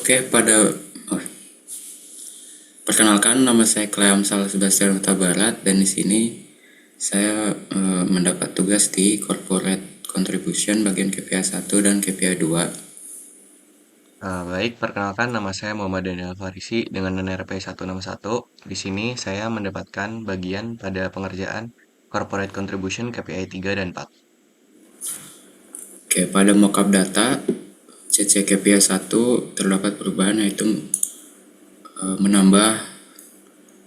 Oke, oh, perkenalkan nama saya Cleam Sal Sebastian Huta Barat dan di sini saya mendapat tugas di Corporate Contribution bagian KPI 1 dan KPI 2. Baik, perkenalkan nama saya Muhammad Daniel Farisi dengan NRP 161. Di sini saya mendapatkan bagian pada pengerjaan Corporate Contribution KPI 3 dan 4. Oke, pada mockup data CC KPI 1 terdapat perubahan yaitu menambah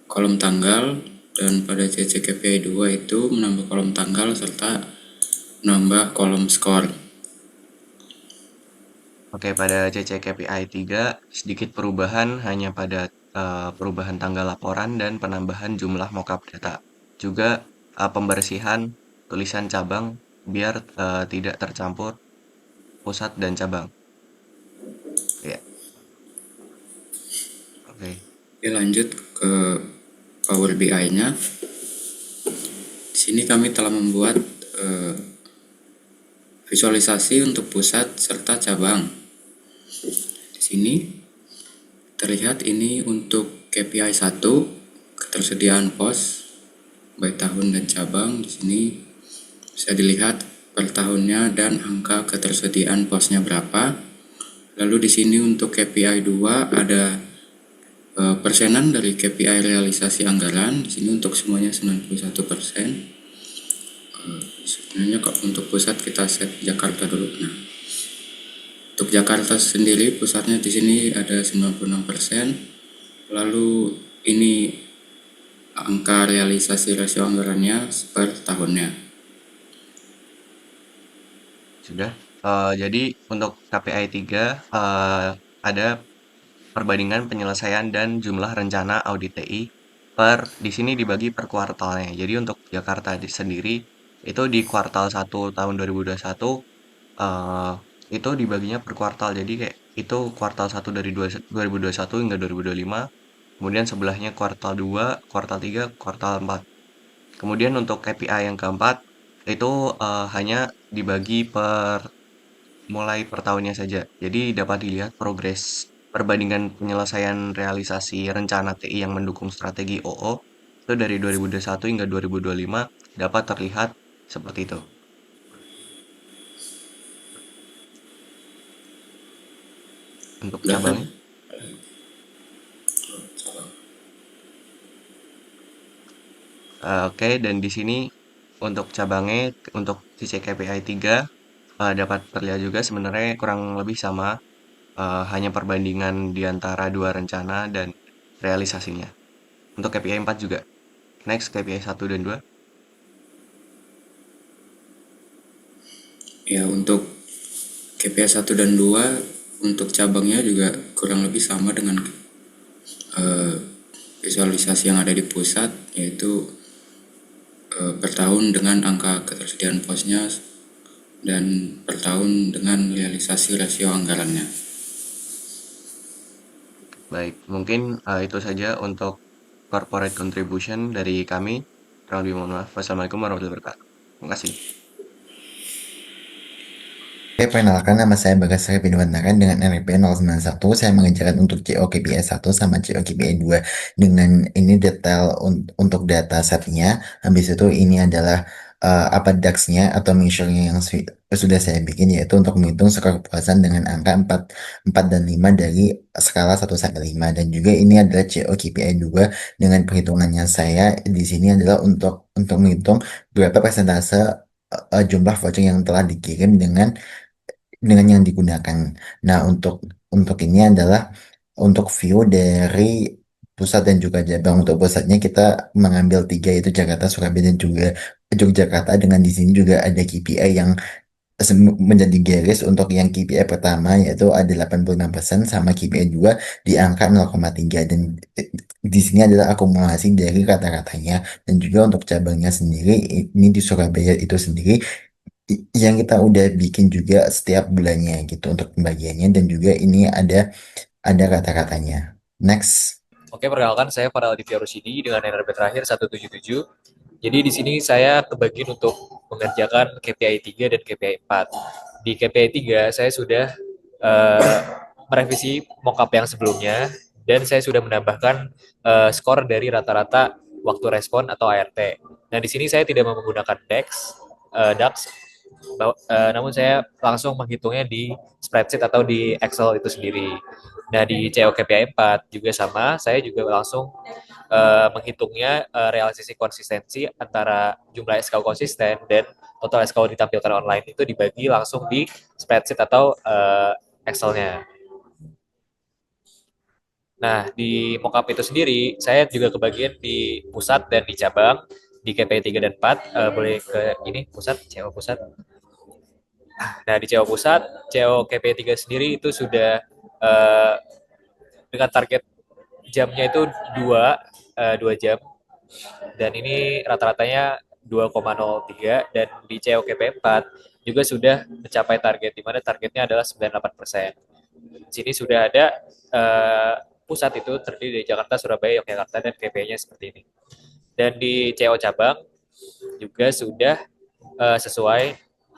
kolom tanggal, dan pada CC KPI 2 itu menambah kolom tanggal serta menambah kolom skor. Oke, pada CC KPI 3 sedikit perubahan hanya pada perubahan tanggal laporan dan penambahan jumlah mockup data. Juga pembersihan tulisan cabang biar tidak tercampur pusat dan cabang. Ya, oke. Oke, lanjut ke Power BI-nya. Di sini kami telah membuat visualisasi untuk pusat serta cabang. Di sini terlihat ini untuk KPI 1, ketersediaan pos baik tahun dan cabang. Di sini bisa dilihat per tahunnya dan angka ketersediaan posnya berapa. Lalu di sini untuk KPI 2 ada persenan dari KPI realisasi anggaran. Di sini untuk semuanya 91%. Sebenarnya untuk pusat kita set Jakarta dulu. Nah, untuk Jakarta sendiri pusatnya di sini ada 96%. Lalu ini angka realisasi rasio anggarannya per tahunnya. Sudah. Jadi untuk KPI 3 ada perbandingan penyelesaian dan jumlah rencana audit TI di sini dibagi per kuartalnya. Jadi untuk Jakarta sendiri itu di kuartal 1 tahun 2021 eh, itu dibaginya per kuartal. Jadi kayak itu kuartal 1 dari 2021 hingga 2025. Kemudian sebelahnya kuartal 2, kuartal 3, kuartal 4. Kemudian untuk KPI yang keempat itu hanya dibagi mulai per tahunnya saja. Jadi dapat dilihat progres perbandingan penyelesaian realisasi rencana TI yang mendukung strategi OO itu dari 2021 hingga 2025 dapat terlihat seperti itu. Untuk Udah kan? cabangnya. Oke, dan di sini untuk cabangnya untuk sisi KPI 3 dapat terlihat juga sebenarnya kurang lebih sama, hanya perbandingan di antara dua rencana dan realisasinya. Untuk KPI 4 juga. Next KPI 1 dan 2. Ya, untuk KPI 1 dan 2 untuk cabangnya juga kurang lebih sama dengan visualisasi yang ada di pusat, yaitu per tahun dengan angka ketersediaan posnya dan per tahun dengan realisasi rasio anggarannya. Baik, mungkin itu saja untuk corporate contribution dari kami. Kurang lebih mohon maaf. Wassalamualaikum warahmatullahi wabarakatuh. Terima kasih. Oke, perkenalkan nama saya Bagas Repi Dewantara dengan NRP 091. Saya mengerjakan untuk COKPI 1 sama COKPI 2 dengan ini detail untuk data setnya. Habis itu ini adalah apa DAX-nya atau measure-nya yang sudah saya bikin, yaitu untuk menghitung skor kepuasan dengan angka 4 dan 5 dari skala 1 sampai 5. Dan juga ini adalah COKPI 2 dengan perhitungannya saya di sini adalah untuk menghitung berapa persentase jumlah voucher yang telah dikirim dengan yang digunakan. Nah, untuk ini adalah untuk view dari pusat dan juga cabang. Untuk pusatnya kita mengambil tiga, yaitu Jakarta, Surabaya, dan juga Yogyakarta. Dengan di sini juga ada KPI yang menjadi garis. Untuk yang KPI pertama yaitu ada 85% sama KPI 2 di angka 0,3, dan di sini adalah akumulasi dari rata-ratanya. Dan juga untuk cabangnya sendiri, ini di Surabaya itu sendiri yang kita udah bikin juga setiap bulannya gitu untuk pembagiannya, dan juga ini ada kata-katanya. Next. Oke, perkenalkan saya Farel Aditya Rusidi dengan NRP terakhir 177. Jadi di sini saya kebagian untuk mengerjakan KPI 3 dan KPI 4. Di KPI 3 saya sudah uh, merevisi mockup yang sebelumnya dan saya sudah menambahkan skor dari rata-rata waktu respon atau ART. Nah, di sini saya tidak menggunakan DAX, namun saya langsung menghitungnya di spreadsheet atau di Excel itu sendiri. Nah, di COKPI 4 juga sama, saya juga langsung menghitungnya realisasi konsistensi antara jumlah SKU konsisten dan total SKU ditampilkan online itu dibagi langsung di spreadsheet atau Excel-nya. Nah, di mockup itu sendiri, saya juga kebagian di pusat dan di cabang, di KPI 3 dan 4, boleh ke ini, pusat, CO pusat. Nah, di CO pusat, CO KPI 3 sendiri itu sudah dengan target jamnya itu 2 jam, dan ini rata-ratanya 2,03, dan di COKP 4 juga sudah mencapai target, di mana targetnya adalah 98%. Di sini sudah ada pusat itu terdiri dari Jakarta, Surabaya, Yogyakarta, dan KPI-nya seperti ini. Dan di CO cabang juga sudah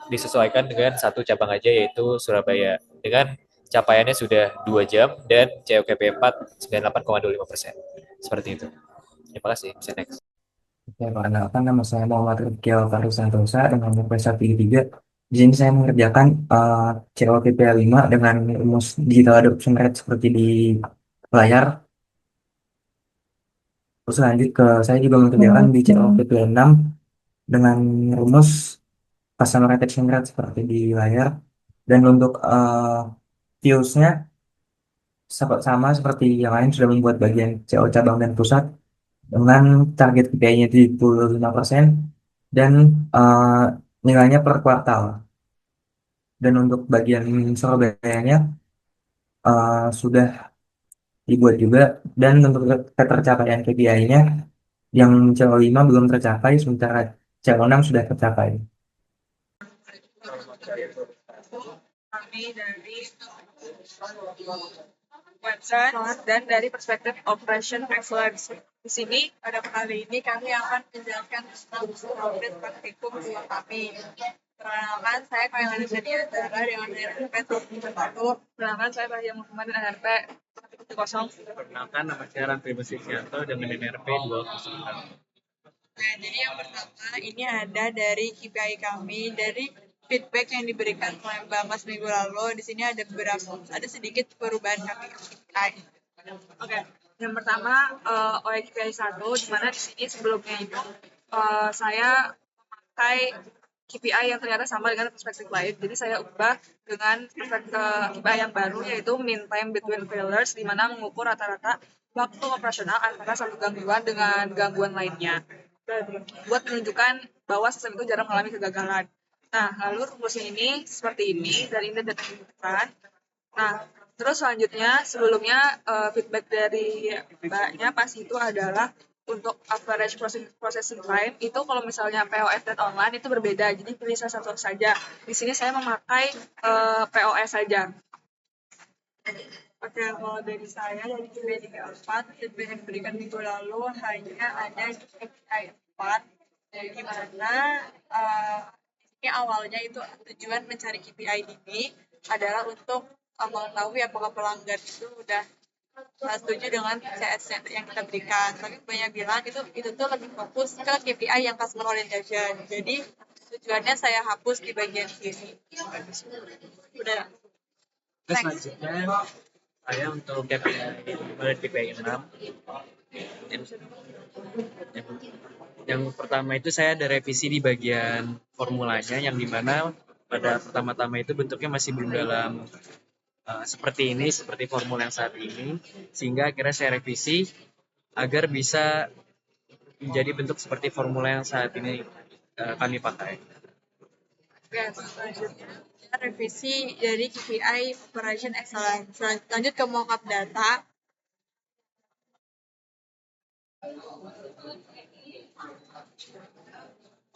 disesuaikan dengan satu cabang aja, yaitu Surabaya. Dengan capaiannya sudah 2 jam dan COKP 4 98,25%. Seperti itu. Terima kasih. Bisa next. Oke, perkenalkan nama saya Muhammad Rifkiel Faru Santosa dengan NIP 133. Di sini saya mengerjakan COPP 5 dengan rumus digital adoption rate seperti di layar. Terus lanjut ke saya juga mengerjakan di COPP 6 dengan rumus customer retention rate seperti di layar. Dan untuk views-nya sama seperti yang lain sudah membuat bagian CO cabang dan pusat dengan target KPI-nya 75% dan eh, nilainya per kuartal. Dan untuk bagian Surabaya-nya sudah dibuat juga, dan untuk ketercapaian KPI-nya yang CO5 belum tercapai, sementara CO6 sudah tercapai. Kami dari website dan dari perspektif operation excellence. Di sini pada kali ini kami akan menjelaskan tentang audit praktikum kami. Perkenalkan, saya Kailani Sediatara dengan NRP 1. Perkenalkan, saya Bahya Muhammad dengan NRP 1. Perkenalkan, nama saya Rantri Besikianto dengan NRP 206. Nah, jadi yang pertama ini ada dari KPI kami, dari feedback yang diberikan oleh Bapak seminggu lalu. Di sini ada sedikit perubahan KPI. Oke. Yang pertama oleh KPI 1, di mana di sini sebelumnya itu saya memakai KPI yang ternyata sama dengan perspektif lain. Jadi saya ubah dengan KPI yang baru, yaitu mean time between failures, di mana mengukur rata-rata waktu operasional antara satu gangguan dengan gangguan lainnya. Buat menunjukkan bahwa sistem itu jarang mengalami kegagalan. Nah, lalu rumusnya ini seperti ini, dan ini data yang dibutuhkan. Nah, terus selanjutnya, sebelumnya feedback dari mbaknya pas itu adalah untuk average processing time itu kalau misalnya POS dan online itu berbeda, jadi pilih salah satu saja. Di sini saya memakai POS saja. Oke, kalau dari saya dari KPI 4, feedback yang diberikan minggu lalu hanya ada di KPI 4, di mana ini awalnya itu tujuan mencari KPI ini adalah untuk mengetahui apakah pelanggan itu udah setuju dengan CS yang kita berikan. Tapi banyak bilang itu tuh lebih fokus ke KPI yang customer orientation. Jadi tujuannya saya hapus di bagian sini. Udah. Terus selanjutnya saya untuk KPI 6. Yang pertama itu saya ada revisi di bagian formulanya, yang dimana pada pertama-tama itu bentuknya masih belum dalam seperti ini, seperti formula yang saat ini, sehingga akhirnya saya revisi agar bisa menjadi bentuk seperti formula yang saat ini kami pakai. Oke, selanjutnya revisi dari KPI Operation Excellence. Lanjut ke mockup data.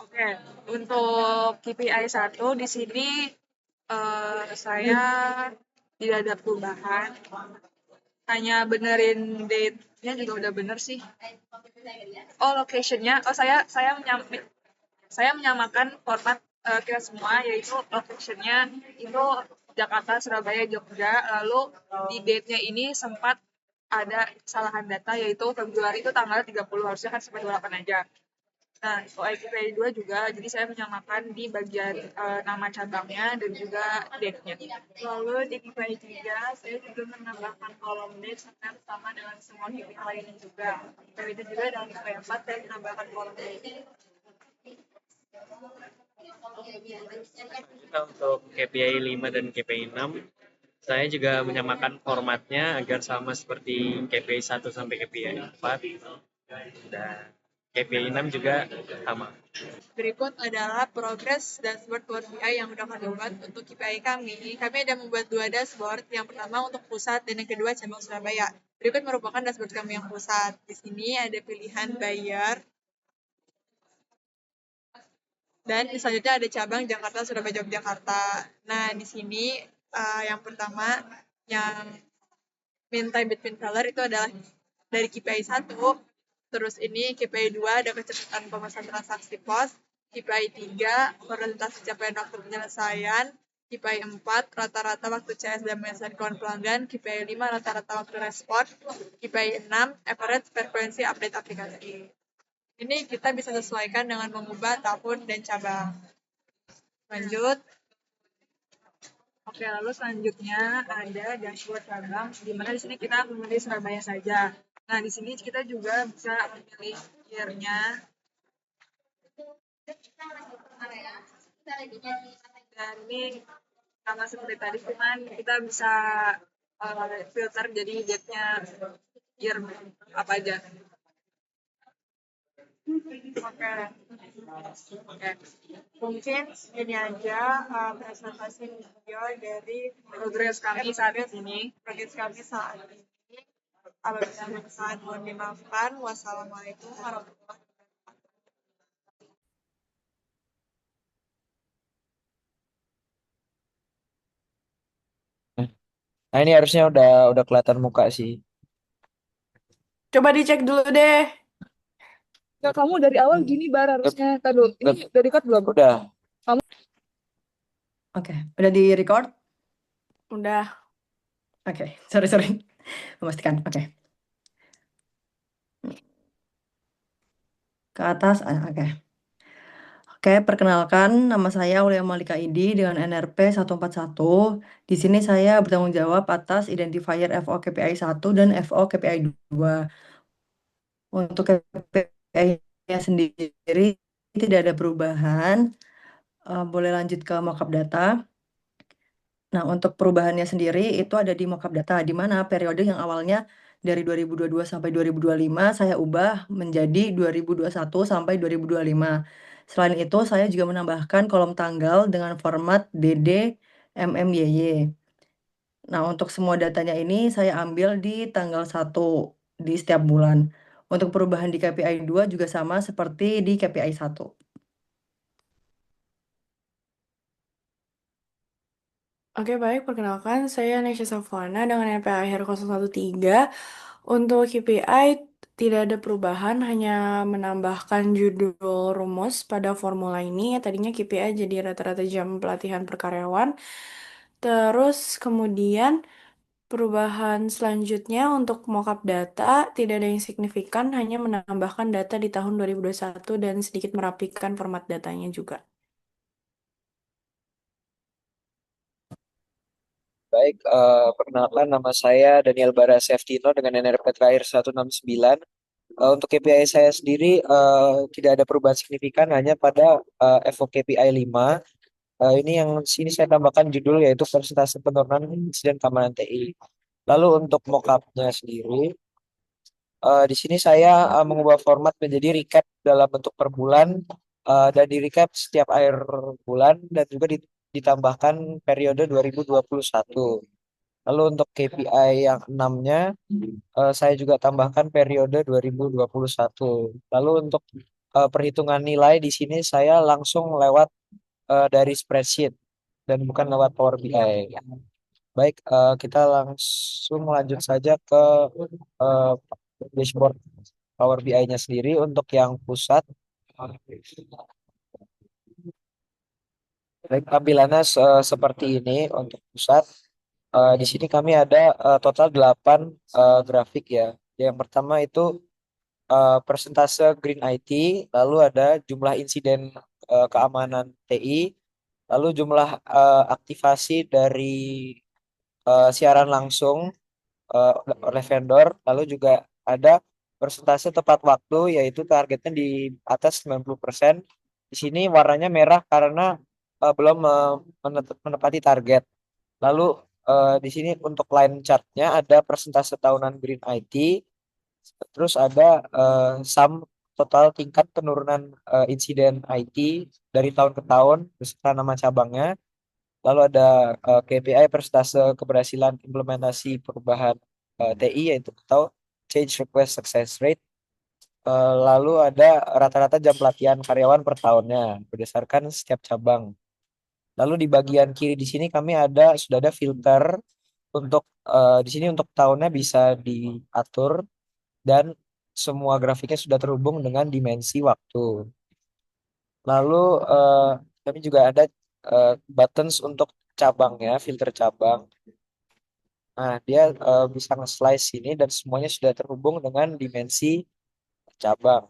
Oke, untuk KPI 1 di sini saya tidak ada perubahan. Hanya benerin date-nya juga udah bener sih. Oh, location-nya. Oh, saya menyamakan format kita semua, yaitu location-nya itu Jakarta, Surabaya, Jogja. Lalu di date-nya ini sempat ada kesalahan data, yaitu Februari itu tanggal 30, harusnya kan sampai 28 aja. Nah, KPI 2 juga, jadi saya menyamakan di bagian nama cabangnya dan juga date-nya. Lalu di KPI 3, saya juga menambahkan kolom date sama dengan semua KPI lainnya juga. Begitu juga dengan KPI 4, saya menambahkan kolom date. Kita untuk KPI 5 dan KPI 6, saya juga menyamakan formatnya agar sama seperti KPI 1 sampai KPI 4. Dan KPI 6 juga sama. Berikut adalah progres dashboard Power BI yang sudah kami buat untuk KPI kami. Kami ada membuat 2 dashboard, yang pertama untuk pusat dan yang kedua cabang Surabaya. Berikut merupakan dashboard kami yang pusat. Di sini ada pilihan buyer, dan selanjutnya ada cabang Jakarta, Surabaya, Yogyakarta. Nah, di sini yang pertama yang mean time between seller itu adalah dari KPI 1, terus ini KPI 2 ada kecepatan pemesanan transaksi pos, KPI 3 persentase capaian waktu penyelesaian, KPI 4 rata-rata waktu CS dan menyelesaikan pelanggan, KPI 5 rata-rata waktu respon, KPI 6 average frekuensi update aplikasi. Ini kita bisa sesuaikan dengan mengubah tahun dan cabang. Lanjut. Oke, lalu selanjutnya ada dashboard cabang, di mana di sini kita memilih Surabaya saja. Nah, di sini kita juga bisa memilih year-nya. Dan ini sama seperti tadi, cuman kita bisa filter jadi date-nya year apa aja. Oke. Mungkin ini aja presentasi video dari progres kami saat ini. Apabila ada kesalahan mohon dimaafkan. Wassalamualaikum warahmatullahi wabarakatuh. Nah ini harusnya udah kelihatan muka sih. Coba dicek dulu deh. Ya, kamu dari awal gini bar harusnya. Tadu, ini udah record belum? Udah. Oke, udah di record? Udah. Oke, sorry. Memastikan, oke. Ke atas, oke. Oke, perkenalkan nama saya Aulia Malika Idi dengan NRP 141. Di sini saya bertanggung jawab atas identifier FO KPI 1 dan FO KPI 2. Untuk KPI-nya sendiri tidak ada perubahan. Boleh lanjut ke mockup data. Nah, untuk perubahannya sendiri itu ada di mockup data, di mana periode yang awalnya dari 2022 sampai 2025 saya ubah menjadi 2021 sampai 2025. Selain itu, saya juga menambahkan kolom tanggal dengan format DD MMYY. Nah, untuk semua datanya ini saya ambil di tanggal 1 di setiap bulan. Untuk perubahan di KPI 2 juga sama seperti di KPI 1. Oke, baik. Perkenalkan, saya Nesya Safwana dengan NPI akhir 013. Untuk KPI tidak ada perubahan, hanya menambahkan judul rumus pada formula ini. Tadinya KPI jadi rata-rata jam pelatihan per karyawan. Terus kemudian perubahan selanjutnya untuk mockup data tidak ada yang signifikan, hanya menambahkan data di tahun 2021 dan sedikit merapikan format datanya juga. Baik, perkenalkan nama saya Daniel Bara Seftino dengan NRP terakhir 169. Untuk KPI saya sendiri tidak ada perubahan signifikan, hanya pada FO KPI 5. Ini yang sini saya tambahkan judul yaitu persentase penurunan insiden keamanan TI. Lalu untuk mockupnya sendiri, di sini saya mengubah format menjadi recap dalam bentuk per bulan dan di recap setiap akhir bulan dan juga ditambahkan periode 2021. Lalu untuk KPI yang 6-nya saya juga tambahkan periode 2021. Lalu untuk perhitungan nilai di sini saya langsung lewat dari spreadsheet dan bukan lewat Power BI. Baik, kita langsung lanjut saja ke uh, dashboard Power BI-nya sendiri untuk yang pusat. Baik, tampilannya seperti ini untuk pusat. Di sini kami ada total 8 grafik ya. Yang pertama itu persentase Green IT, lalu ada jumlah insiden keamanan TI, lalu jumlah aktivasi dari siaran langsung oleh vendor, lalu juga ada persentase tepat waktu, yaitu targetnya di atas 90%. Di sini warnanya merah karena belum menepati target. Lalu di sini untuk line chartnya ada persentase tahunan Green IT, terus ada sum total tingkat penurunan insiden IT dari tahun ke tahun beserta nama cabangnya. Lalu ada KPI persentase keberhasilan implementasi perubahan TI, yaitu atau Change Request Success Rate. Lalu ada rata-rata jam pelatihan karyawan per tahunnya berdasarkan setiap cabang. Lalu di bagian kiri di sini kami sudah ada filter untuk di sini untuk tahunnya bisa diatur dan semua grafiknya sudah terhubung dengan dimensi waktu. Lalu kami juga ada buttons untuk cabangnya, filter cabang. Nah, dia bisa nge-slice sini dan semuanya sudah terhubung dengan dimensi cabang.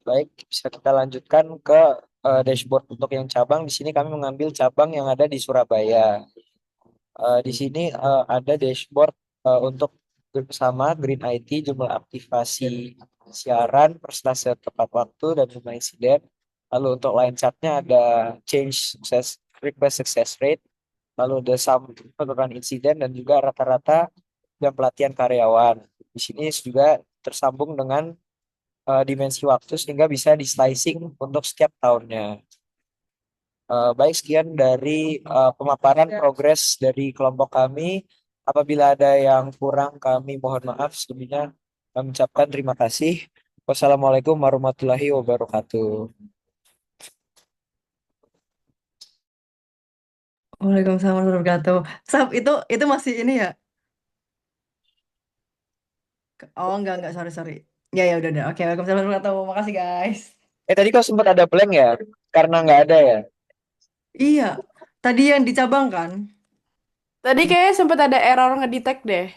Baik, bisa kita lanjutkan ke dashboard untuk yang cabang. Di sini kami mengambil cabang yang ada di Surabaya. Di sini ada dashboard untuk bersama Green IT, jumlah aktivasi siaran, persentase tepat waktu, dan jumlah insiden. Lalu untuk line chartnya ada change success request success rate, lalu ada sum penurunan insiden dan juga rata-rata jam pelatihan karyawan. Di sini juga tersambung dengan dimensi waktu sehingga bisa di slicing untuk setiap tahunnya. Baik, sekian dari pemaparan progres dari kelompok kami. Apabila ada yang kurang, kami mohon maaf. Sebelumnya kami ucapkan terima kasih. Wassalamualaikum warahmatullahi wabarakatuh. Waalaikumsalam warahmatullahi wabarakatuh. Sab, itu masih ini ya? Oh, enggak, sorry. Ya, udah. Oke, waalaikumsalam warahmatullahi wabarakatuh. Makasih, guys. Tadi kau sempat ada blank ya? Karena nggak ada ya? Iya, tadi yang dicabang kan? Tadi kayaknya sempat ada error ngedetect deh.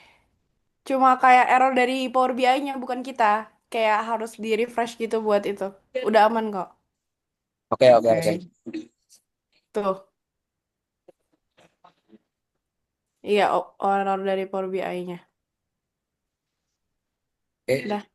Cuma kayak error dari Power BI-nya, bukan kita. Kayak harus di-refresh gitu buat itu. Udah aman kok. Oke. Oke. Tuh. Iya, error dari Power BI-nya. Oke. Udah.